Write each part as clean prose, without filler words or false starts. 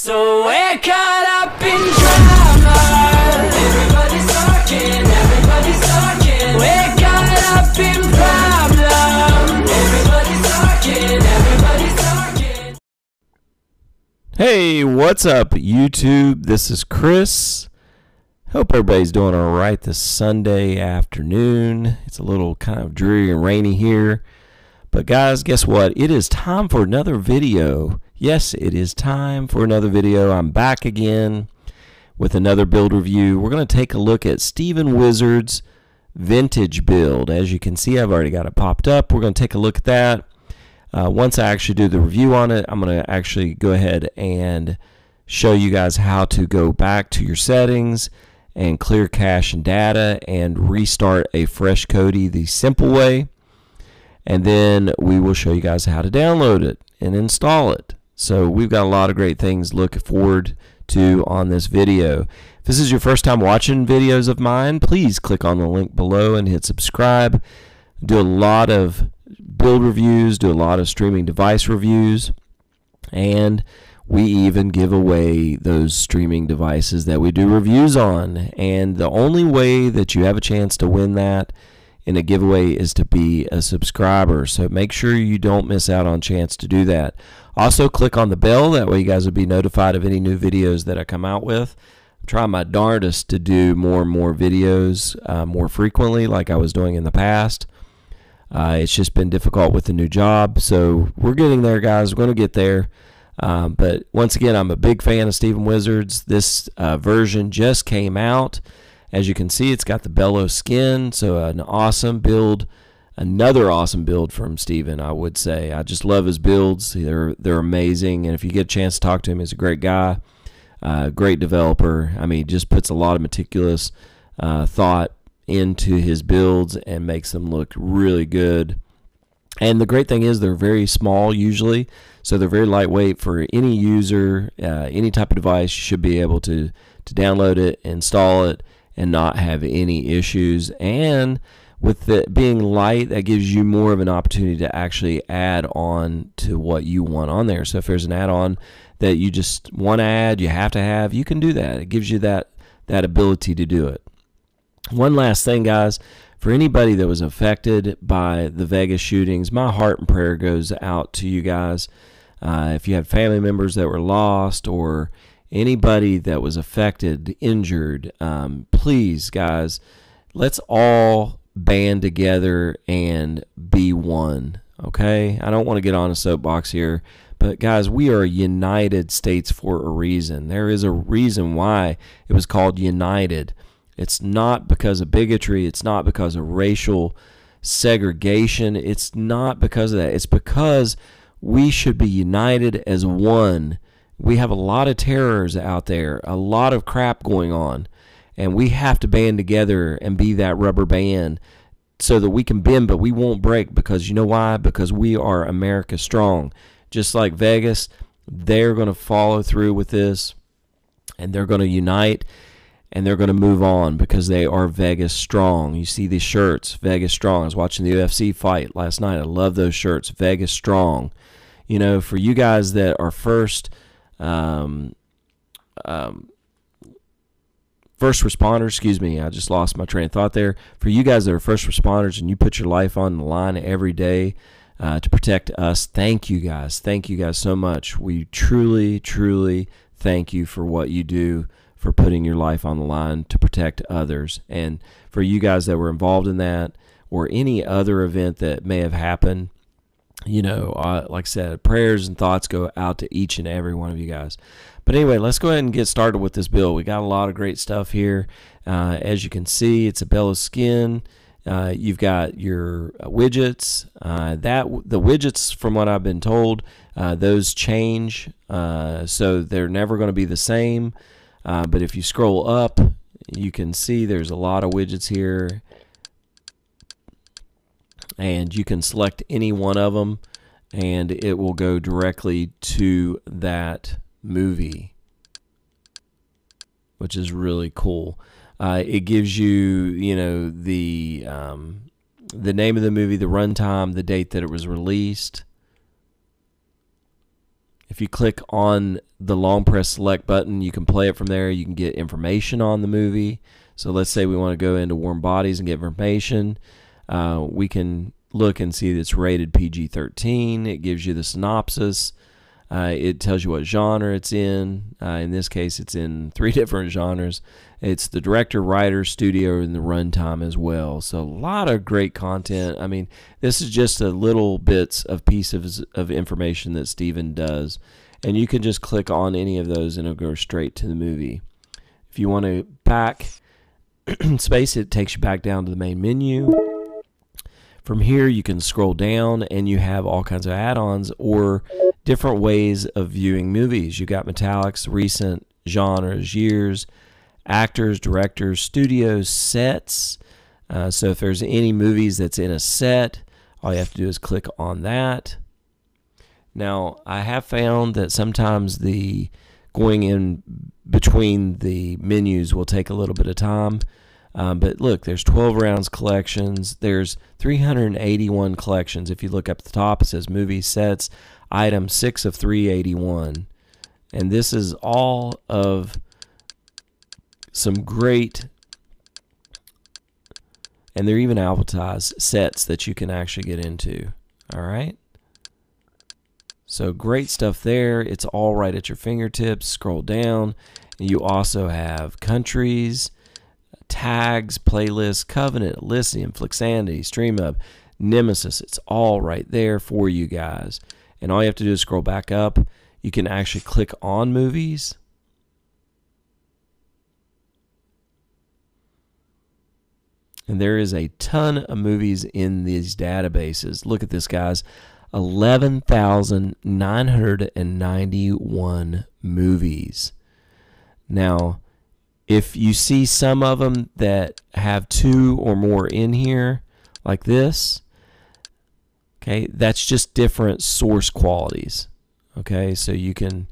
So we're caught up in drama. Everybody's talking, everybody's talking. We're caught up in problem. Everybody's talking, everybody's talking. Hey, what's up, YouTube? This is Chris. Hope everybody's doing all right this Sunday afternoon. It's a little kind of dreary and rainy here. But guys, guess what? It is time for another video. Yes, it is time for another video. I'm back again with another build review. We're going to take a look at Steven Wizard's vintage build. As you can see, I've already got it popped up. We're going to take a look at that. Once I actually do the review on it, I'm going to actually go ahead and show you guys how to go back to your settings and clear cache and data and restart a fresh Kodi the simple way. And then we will show you guys how to download it and install it. So we've got a lot of great things to look forward to on this video. If this is your first time watching videos of mine, please click on the link below and hit subscribe. Do a lot of build reviews, do a lot of streaming device reviews, and we even give away those streaming devices that we do reviews on. And the only way that you have a chance to win that in a giveaway is to be a subscriber. So make sure you don't miss out on a chance to do that. Also, click on the bell. That way you guys will be notified of any new videos that I come out with. I'm trying my darndest to do more and more videos more frequently like I was doing in the past. It's just been difficult with the new job. So we're getting there, guys. We're going to get there. But once again, I'm a big fan of Steven Wizard's. This version just came out. As you can see, it's got the bellow skin, so an awesome build, another awesome build from Steven, I would say. I just love his builds. They're amazing, and if you get a chance to talk to him, he's a great guy, great developer. I mean, he just puts a lot of meticulous thought into his builds and makes them look really good. And the great thing is they're very small usually, so they're very lightweight for any user, any type of device. You should be able to download it, install it, and not have any issues. And with it being light, that gives you more of an opportunity to actually add on to what you want on there. So if there's an add-on that you just want to add, you have to have, you can do that. It gives you that ability to do it. One last thing, guys, for anybody that was affected by the Vegas shootings, my heart and prayer goes out to you guys. If you have family members that were lost or anybody that was affected, injured, please, guys, let's all band together and be one, okay? I don't want to get on a soapbox here, but guys, we are United States for a reason. There is a reason why it was called United. It's not because of bigotry. It's not because of racial segregation. It's not because of that. It's because we should be united as one. We have a lot of terrors out there, a lot of crap going on, and we have to band together and be that rubber band so that we can bend, but we won't break, because you know why? Because we are America strong. Just like Vegas, they're going to follow through with this, and they're going to unite, and they're going to move on because they are Vegas strong. You see these shirts, Vegas strong. I was watching the UFC fight last night. I love those shirts, Vegas strong. You know, for you guys that are first responders, excuse me, I just lost my train of thought there. For you guys that are first responders and you put your life on the line every day to protect us, thank you guys. Thank you guys so much. We truly, truly thank you for what you do, for putting your life on the line to protect others. And for you guys that were involved in that or any other event that may have happened, you know, like I said, prayers and thoughts go out to each and every one of you guys. But anyway, let's go ahead and get started with this build. We got a lot of great stuff here. As you can see, it's a bellow skin. You've got your widgets. The widgets, from what I've been told, those change, so they're never going to be the same. But if you scroll up, you can see there's a lot of widgets here, and you can select any one of them and it will go directly to that movie, which is really cool. It gives you, you know, the name of the movie, the runtime, the date that it was released, If you click on the long press select button, you can play it from there. You can get information on the movie. So let's say we want to go into Warm Bodies and get information. We can look and see that it's rated PG-13. It gives you the synopsis. It tells you what genre it's in. In this case, it's in 3 different genres. It's the director, writer, studio, and the runtime as well. So a lot of great content. I mean, this is just a little bits of pieces of information that Steven does. And you can just click on any of those and it'll go straight to the movie. If you want to back space, it takes you back down to the main menu. From here, you can scroll down and you have all kinds of add-ons or different ways of viewing movies. You got metallics, recent, genres, years, actors, directors, studios, sets. So if there's any movies that's in a set, all you have to do is click on that. Now, I have found that sometimes the going in between the menus will take a little bit of time. But look, there's 12 rounds collections. There's 381 collections. If you look up at the top, it says movies, sets, item 6 of 381. And this is all of some great, and they're even alphabetized sets that you can actually get into. All right. So great stuff there. It's all right at your fingertips. Scroll down. And you also have countries, tags, playlists, Covenant, Elysium, Flixanity, StreamHub, Nemesis. It's all right there for you guys. And all you have to do is scroll back up. You can actually click on movies. And there is a ton of movies in these databases. Look at this, guys. 11,991 movies. Now, if you see some of them that have 2 or more in here, like this, okay, that's just different source qualities. Okay, so you can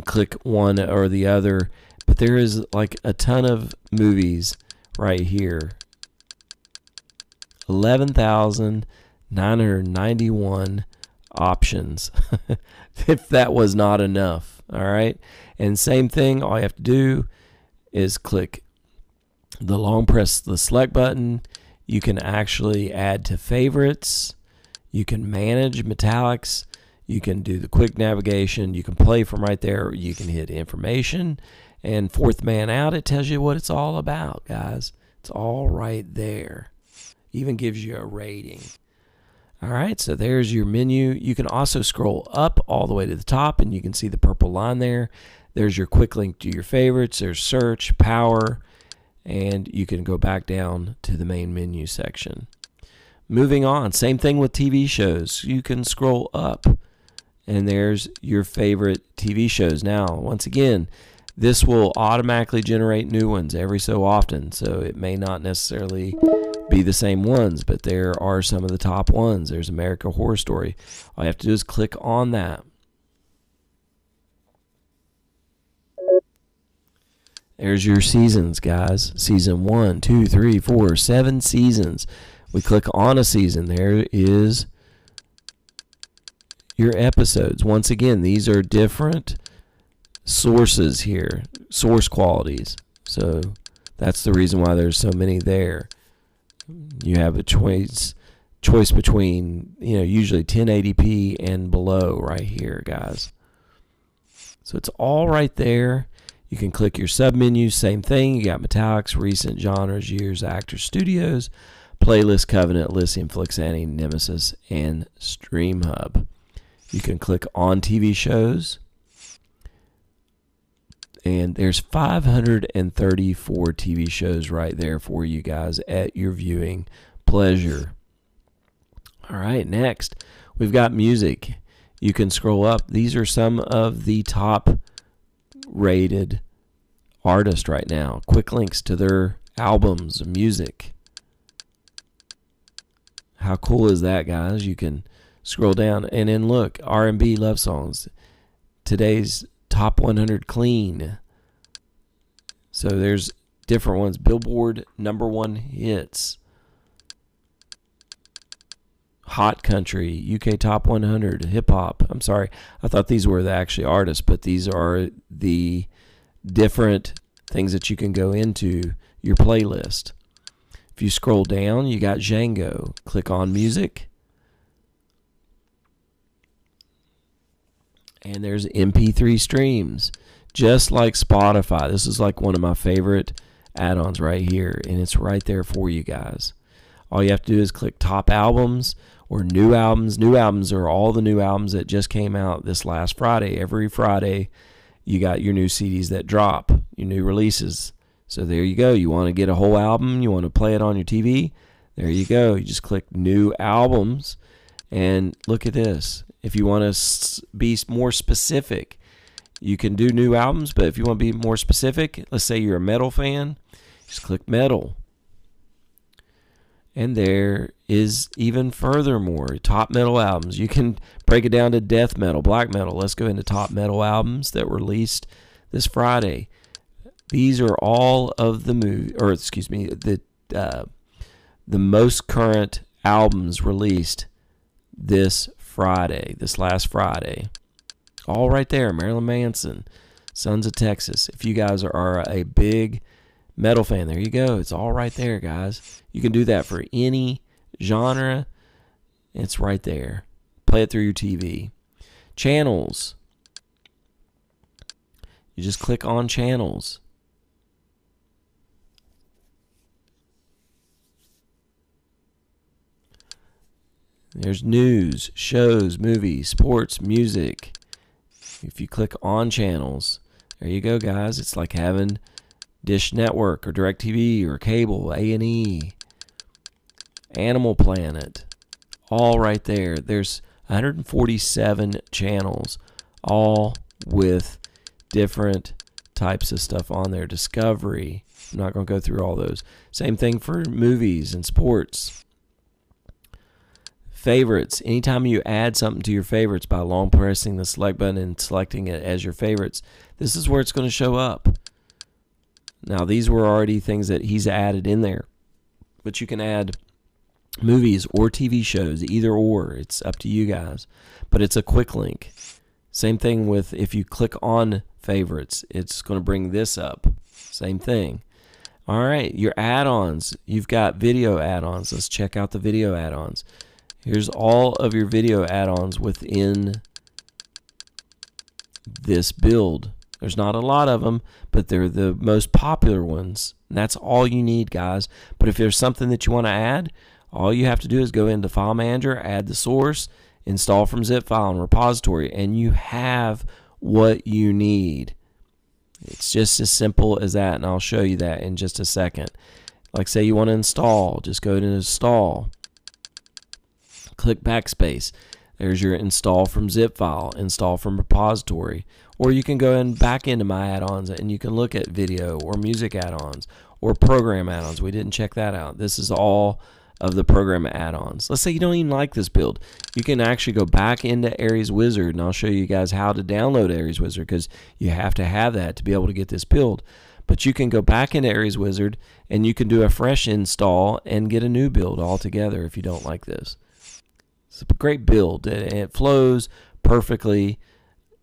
click one or the other, but there is like a ton of movies right here. 11,991 options. If that was not enough, all right. And same thing, all you have to do is click the long press the select button. You can actually add to favorites. You can manage metallics. You can do the quick navigation. You can play from right there. You can hit information. And fourth man out, it tells you what it's all about, guys. It's all right there. Even gives you a rating. All right, so there's your menu. You can also scroll up all the way to the top, and you can see the purple line there. There's your quick link to your favorites. There's search, power, and you can go back down to the main menu section. Moving on, same thing with TV shows. You can scroll up, and there's your favorite TV shows. Now, once again, this will automatically generate new ones every so often, so it may not necessarily be the same ones, but there are some of the top ones. There's American Horror Story. All you have to do is click on that. There's your seasons, guys. Season 1, 2, 3, 4, 7 seasons. We click on a season. There is your episodes. Once again, these are different sources here, source qualities. So that's the reason why there's so many there. You have a choice between, usually 1080p and below right here, guys. So it's all right there. You can click your submenu, same thing. You got metallics, recent, genres, years, actors, studios, playlist, Covenant, Elysium, Flixanity, Nemesis, and StreamHub. You can click on TV shows. And there's 534 TV shows right there for you guys at your viewing pleasure. All right, next, we've got music. You can scroll up. These are some of the top rated artists right now. Quick links to their albums, music. How cool is that, guys? You can scroll down and then look, R&B love songs. Today's Top 100 Clean. So there's different ones. Billboard #1 hits. Hot Country, UK Top 100, Hip Hop. I'm sorry, I thought these were the actually artists, but these are the different things that you can go into your playlist. If you scroll down, you got Django. Click on Music. And there's MP3 streams, just like Spotify. This is like one of my favorite add-ons right here, and it's right there for you guys. All you have to do is click Top Albums or New Albums. New Albums are all the new albums that just came out this last Friday. Every Friday, you got your new CDs that drop, your new releases. So there you go. You want to get a whole album, you want to play it on your TV, there you go. You just click New Albums, and look at this. If you want to be more specific, you can do new albums, but if you want to be more specific, let's say you're a metal fan, just click Metal. And there is even furthermore, top metal albums. You can break it down to death metal, black metal. Let's go into top metal albums that were released this Friday. These are all of the the most current albums released this Friday, this last Friday. All right there, Marilyn Manson, Sons of Texas. If you guys are a big metal fan, there you go. It's all right there, guys. You can do that for any genre. It's right there. Play it through your TV. Channels. You just click on channels. There's news, shows, movies, sports, music. If you click on channels, there you go, guys. It's like having Dish Network or DirecTV or cable, A&E, Animal Planet, all right there. There's 147 channels, all with different types of stuff on there. Discovery. I'm not going to go through all those. Same thing for movies and sports. Favorites. Anytime you add something to your favorites by long pressing the select button and selecting it as your favorites, this is where it's going to show up. Now, these were already things that he's added in there, but you can add movies or TV shows, either or. It's up to you guys, but it's a quick link. Same thing with if you click on favorites, it's going to bring this up. Same thing. All right, your add-ons. You've got video add-ons. Let's check out the video add-ons. Here's all of your video add-ons within this build. There's not a lot of them, but they're the most popular ones. And that's all you need, guys. But if there's something that you want to add, all you have to do is go into File Manager, add the source, install from zip file and repository, and you have what you need. It's just as simple as that, and I'll show you that in just a second. Like say you want to install, just go to Install. Click backspace. There's your install from zip file, install from repository. Or you can go back into my add-ons and you can look at video or music add-ons or program add-ons. We didn't check that out. This is all of the program add-ons. Let's say you don't even like this build. You can actually go back into Aries Wizard, and I'll show you guys how to download Aries Wizard because you have to have that to be able to get this build. But you can go back into Aries Wizard and you can do a fresh install and get a new build altogether if you don't like this. It's a great build, and it flows perfectly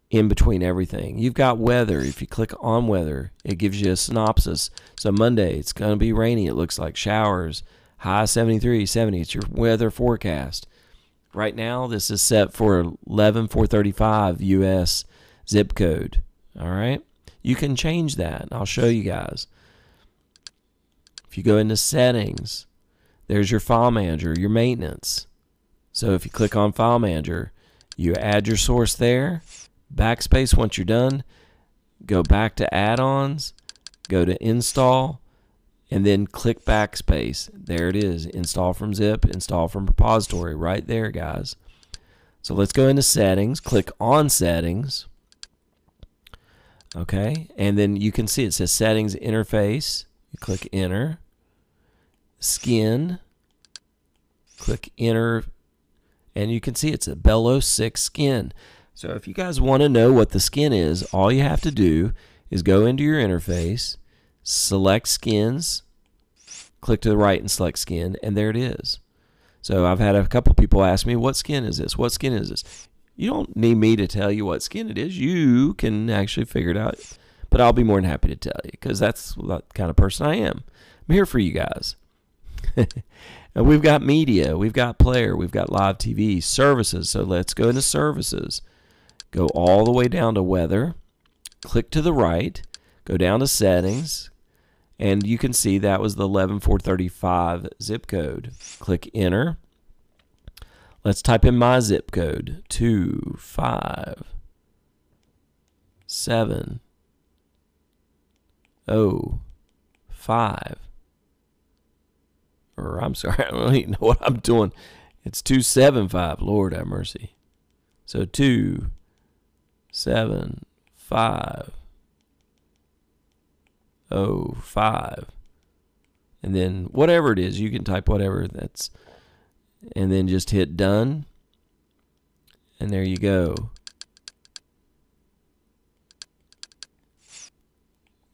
in between everything. You've got weather. If you click on weather, it gives you a synopsis. So Monday, it's going to be rainy. It looks like showers. High 73, 70. It's your weather forecast. Right now, this is set for 11,435 U.S. zip code. All right? You can change that. I'll show you guys. If you go into settings, there's your file manager, your maintenance. So if you click on File Manager, you add your source there, backspace once you're done, go back to add-ons, go to install, and then click backspace. There it is, install from zip, install from repository, right there, guys. So let's go into settings, click on settings, okay, and then you can see it says settings interface. You click enter, skin, click enter, and you can see it's a Bellow 6 skin. So if you guys want to know what the skin is, all you have to do is go into your interface, select skins, click to the right and select skin, and there it is. So I've had a couple people ask me, what skin is this? What skin is this? You don't need me to tell you what skin it is. You can actually figure it out. But I'll be more than happy to tell you because that's the kind of person I am. I'm here for you guys. And we've got media, we've got player, we've got live TV, services. So let's go into services. Go all the way down to weather. Click to the right. Go down to settings. And you can see that was the 11435 zip code. Click enter. Let's type in my zip code. 25705. Or I'm sorry, I don't even know what I'm doing. It's 275. Lord have mercy. So 27505. And then whatever it is, you can type whatever that's, and then just hit done. And there you go.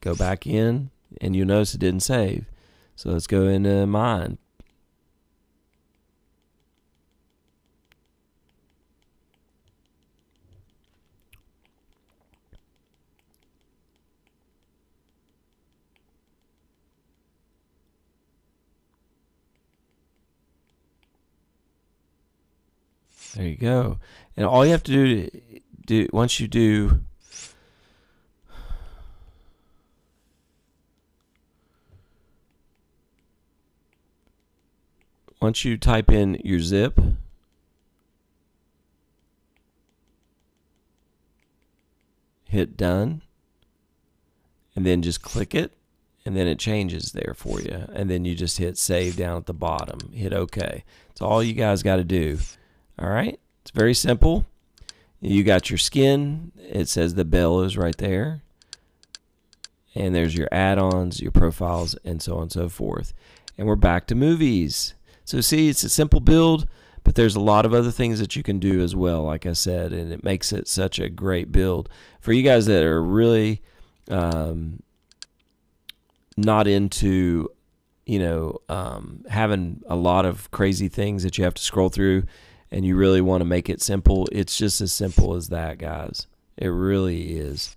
Go back in, and you'll notice it didn't save. So let's go into mine. There you go. And all you have to do once you do once you type in your zip, hit done, and then just click it, and then it changes there for you. And then you just hit save down at the bottom. Hit OK. That's all you guys got to do. All right? It's very simple. You got your skin. It says the bell is right there. And there's your add-ons, your profiles, and so on and so forth. And we're back to movies. So see, it's a simple build, but there's a lot of other things that you can do as well, like I said, and it makes it such a great build. For you guys that are really not into, having a lot of crazy things that you have to scroll through and you really want to make it simple, it's just as simple as that, guys. It really is.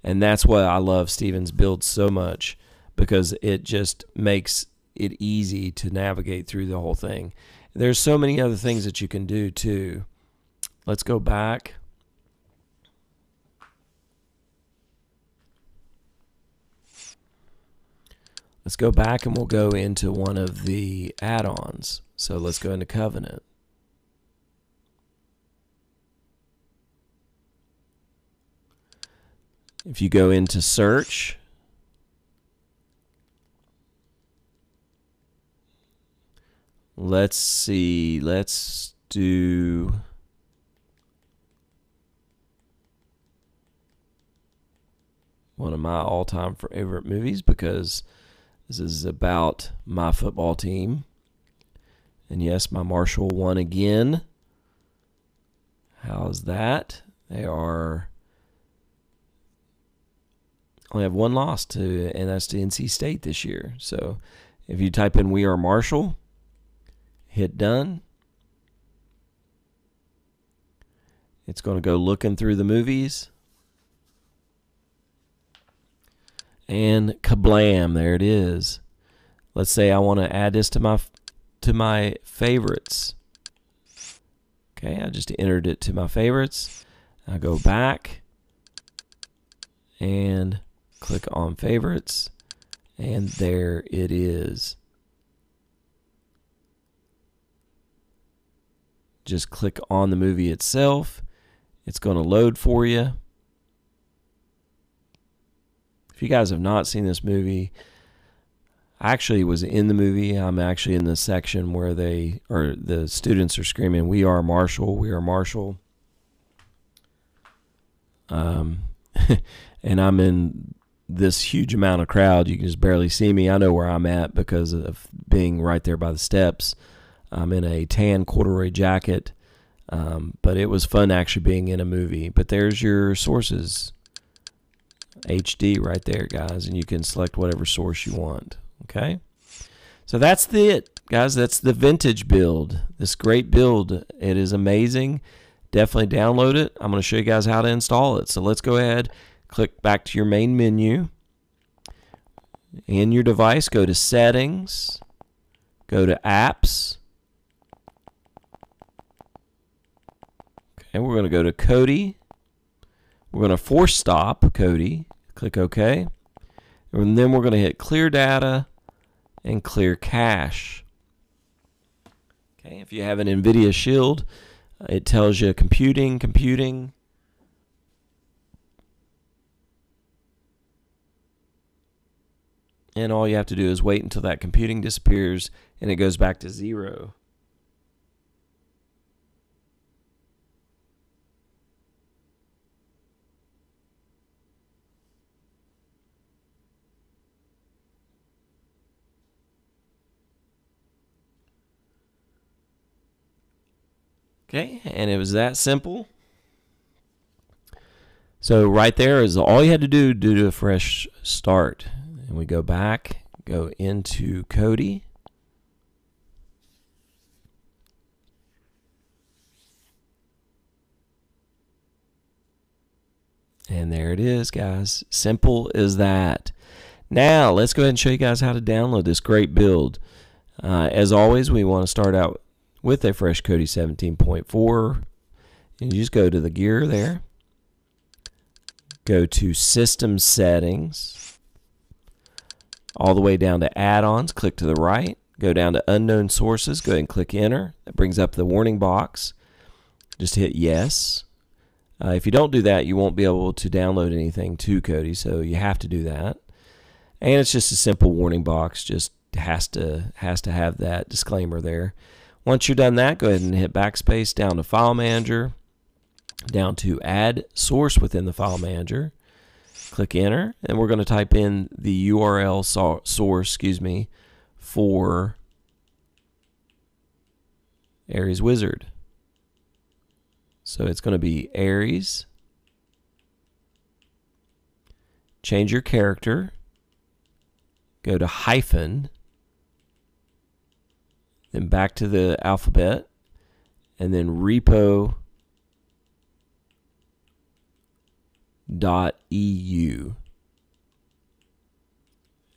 And that's why I love Steven's build so much, because it just makes it easy to navigate through the whole thing. There's so many other things that you can do too. Let's go back. Let's go back and we'll go into one of the add-ons. So let's go into Covenant. If you go into search, let's see, let's do one of my all-time favorite movies, because this is about my football team. And yes, my Marshall won again. How's that? They only have one loss and that's to NC State this year. So if you type in "We Are Marshall," hit done, it's going to go looking through the movies, and kablam, there it is. Let's say I want to add this to my favorites. Okay, I just entered it to my favorites. I go back and click on favorites, and there it is. Just click on the movie itself. It's going to load for you. If you guys have not seen this movie, I actually was in the movie. I'm actually in the section where the students are screaming, "We are Marshall, we are Marshall." And I'm in this huge amount of crowd. You can just barely see me. I know where I'm at because of being right there by the steps. I'm in a tan corduroy jacket, but it was fun actually being in a movie. But there's your sources, HD right there, guys, and you can select whatever source you want. Okay, So that's it, guys. That's the vintage build. This great build. It is amazing. Definitely download it. I'm going to show you guys how to install it. So let's go ahead, click back to your main menu. In your device, go to Settings, go to Apps. Okay, we're going to go to Kodi. We're going to force stop Kodi. Click OK. And then we're going to hit Clear Data and Clear Cache. Okay, if you have an NVIDIA Shield, it tells you computing. And all you have to do is wait until that computing disappears and it goes back to 0. Okay, and it was that simple. So right there is all you had to do a fresh start. And we go back, go into Kodi. And there it is, guys. Simple as that. Now, let's go ahead and show you guys how to download this great build. As always, we want to start out with a fresh Kodi 17.4. And you just go to the gear there. Go to System Settings. All the way down to Add-ons. Click to the right. Go down to Unknown Sources. Go ahead and click Enter. That brings up the warning box. Just hit Yes. If you don't do that, you won't be able to download anything to Kodi, so you have to do that. And it's just a simple warning box. Just has to have that disclaimer there. Once you're done that, go ahead and hit backspace down to File Manager, down to Add Source within the File Manager. Click Enter, and we're going to type in the URL source, for Aries Wizard. So it's going to be Aries. Change your character. Go to hyphen. Then back to the alphabet. And then repo.eu.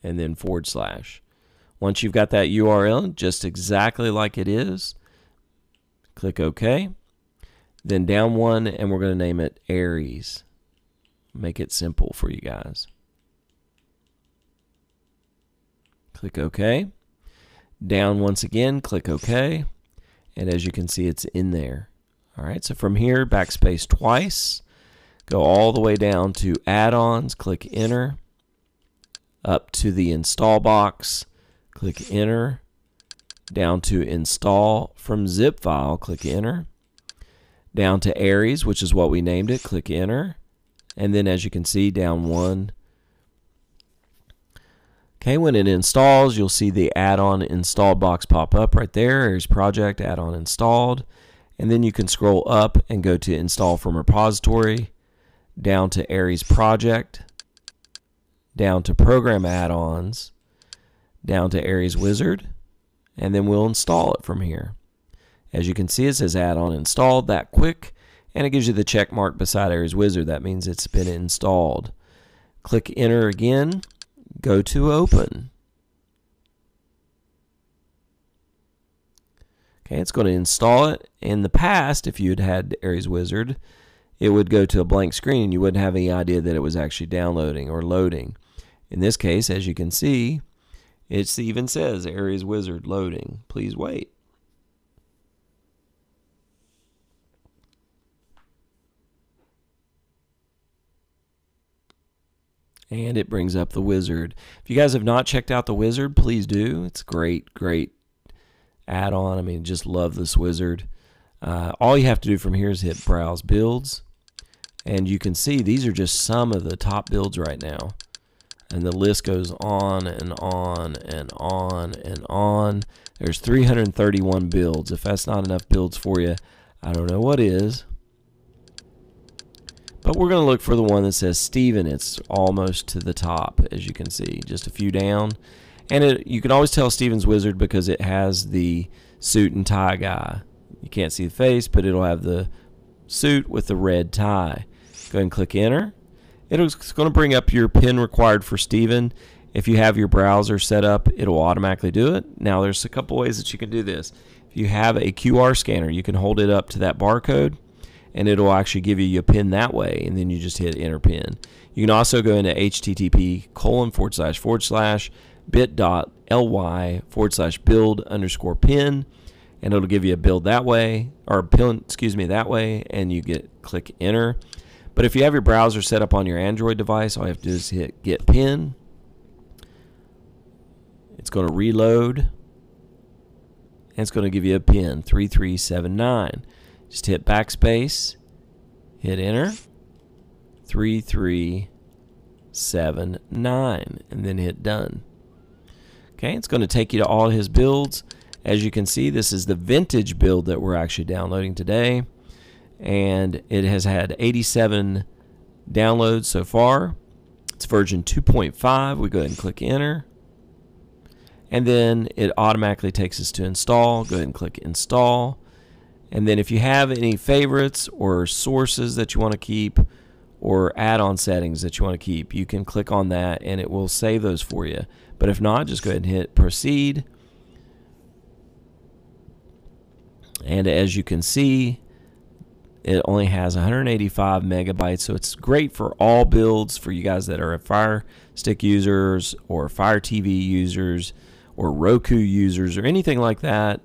And then /. Once you've got that URL just exactly like it is, click OK. Then down one, and we're going to name it Aries. Make it simple for you guys. Click OK. Down once again, click OK. And as you can see, it's in there. All right, so from here, backspace twice. Go all the way down to Add-ons, click Enter. Up to the Install box, click Enter. Down to Install from zip file, click Enter. Down to Aries, which is what we named it, click Enter. And then as you can see, down one. Okay, when it installs, you'll see the add-on installed box pop up right there. Aries Project, add-on installed. And then you can scroll up and go to Install from Repository, down to Aries Project, down to Program Add-ons, down to Aries Wizard, and then we'll install it from here. As you can see, it says add-on installed that quick, and it gives you the check mark beside Aries Wizard. That means it's been installed. Click Enter again, go to Open. Okay, it's going to install it. In the past, if you'd had Aries Wizard, it would go to a blank screen and you wouldn't have any idea that it was actually downloading or loading. In this case, as you can see, it even says Aries Wizard loading. Please wait. And it brings up the Wizard. If you guys have not checked out the Wizard, please do. It's great, great add-on. I mean, just love this Wizard. All you have to do from here is hit Browse Builds. And you can see these are just some of the top builds right now. And the list goes on and on and on and on. There's 331 builds. If that's not enough builds for you, I don't know what is. But we're going to look for the one that says Steven. It's almost to the top, as you can see, just a few down. And you can always tell Steven's Wizard because it has the suit and tie guy. You can't see the face, but it'll have the suit with the red tie. Go ahead and click enter. It's going to bring up your pin required for Steven. If you have your browser set up, it'll automatically do it. Now there's a couple ways that you can do this. If you have a QR scanner, you can hold it up to that barcode and it'll actually give you your pin that way, and then you just hit enter pin. You can also go into http://bit.ly/build_pin, and it'll give you a build that way, or pin, that way, and you click enter. But if you have your browser set up on your Android device, all you have to do is hit get pin. It's going to reload, and it's going to give you a pin 3379. Just hit backspace, hit enter, 3379, and then hit done. Okay, it's going to take you to all his builds. As you can see, this is the vintage build that we're actually downloading today, and it has had 87 downloads so far. It's version 2.5. We go ahead and click enter, and then it automatically takes us to install. Go ahead and click install. And then if you have any favorites or sources that you want to keep or add-on settings that you want to keep, you can click on that and it will save those for you. But if not, just go ahead and hit proceed. And as you can see, it only has 185 megabytes, so it's great for all builds for you guys that are Fire Stick users or Fire TV users or Roku users or anything like that.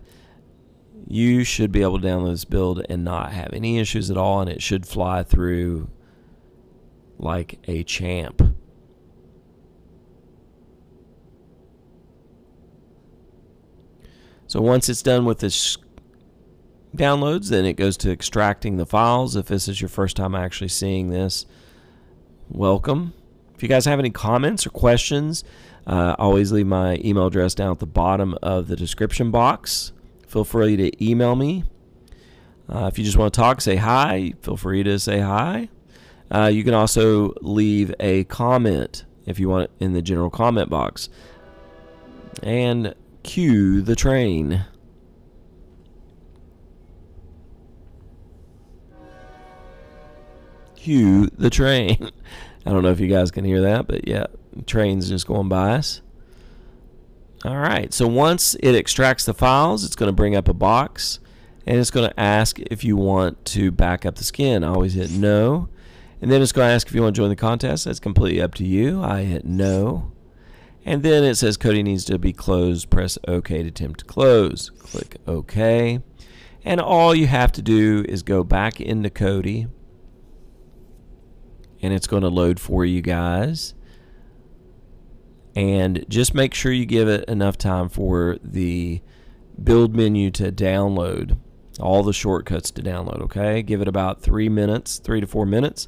You should be able to download this build and not have any issues at all, and it should fly through like a champ. So once it's done with this downloads, then it goes to extracting the files. If this is your first time actually seeing this, welcome. If you guys have any comments or questions, always leave my email address down at the bottom of the description box. Feel free to email me. If you just want to talk, say hi, feel free to say hi. You can also leave a comment if you want in the general comment box. And cue the train. Cue the train. I don't know if you guys can hear that, but yeah, the train's just going by us. Alright, so once it extracts the files, it's going to bring up a box, and it's going to ask if you want to back up the skin. I always hit no. And then it's going to ask if you want to join the contest. That's completely up to you. I hit no. And then it says Kodi needs to be closed. Press OK to attempt to close. Click OK. And all you have to do is go back into Kodi, and it's going to load for you guys. And just make sure you give it enough time for the build menu to download, all the shortcuts to download, okay? Give it about 3 minutes, 3 to 4 minutes.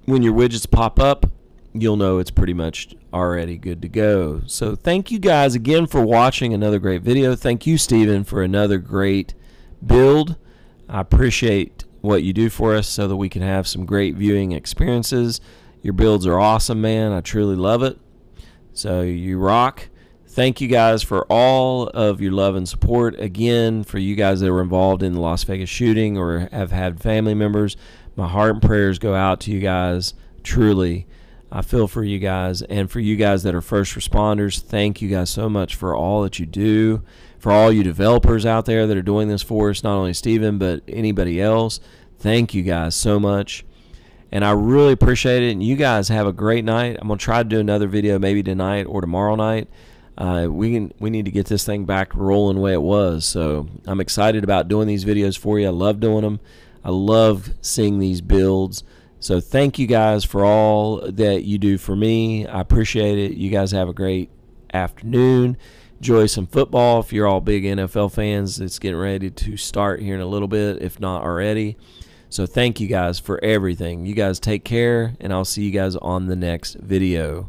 When your widgets pop up, you'll know it's pretty much already good to go. So thank you guys again for watching another great video. Thank you, Steven, for another great build. I appreciate what you do for us so that we can have some great viewing experiences. Your builds are awesome, man. I truly love it. So you rock. Thank you guys for all of your love and support. Again, for you guys that were involved in the Las Vegas shooting or have had family members, my heart and prayers go out to you guys. Truly, I feel for you guys. And for you guys that are first responders, thank you guys so much for all that you do. For all you developers out there that are doing this for us, not only Steven, but anybody else, thank you guys so much. And I really appreciate it. And you guys have a great night. I'm going to try to do another video maybe tonight or tomorrow night. We need to get this thing back rolling the way it was. So I'm excited about doing these videos for you. I love doing them. I love seeing these builds. So thank you guys for all that you do for me. I appreciate it. You guys have a great afternoon. Enjoy some football. If you're all big NFL fans, it's getting ready to start here in a little bit, if not already. So thank you guys for everything. You guys take care, and I'll see you guys on the next video.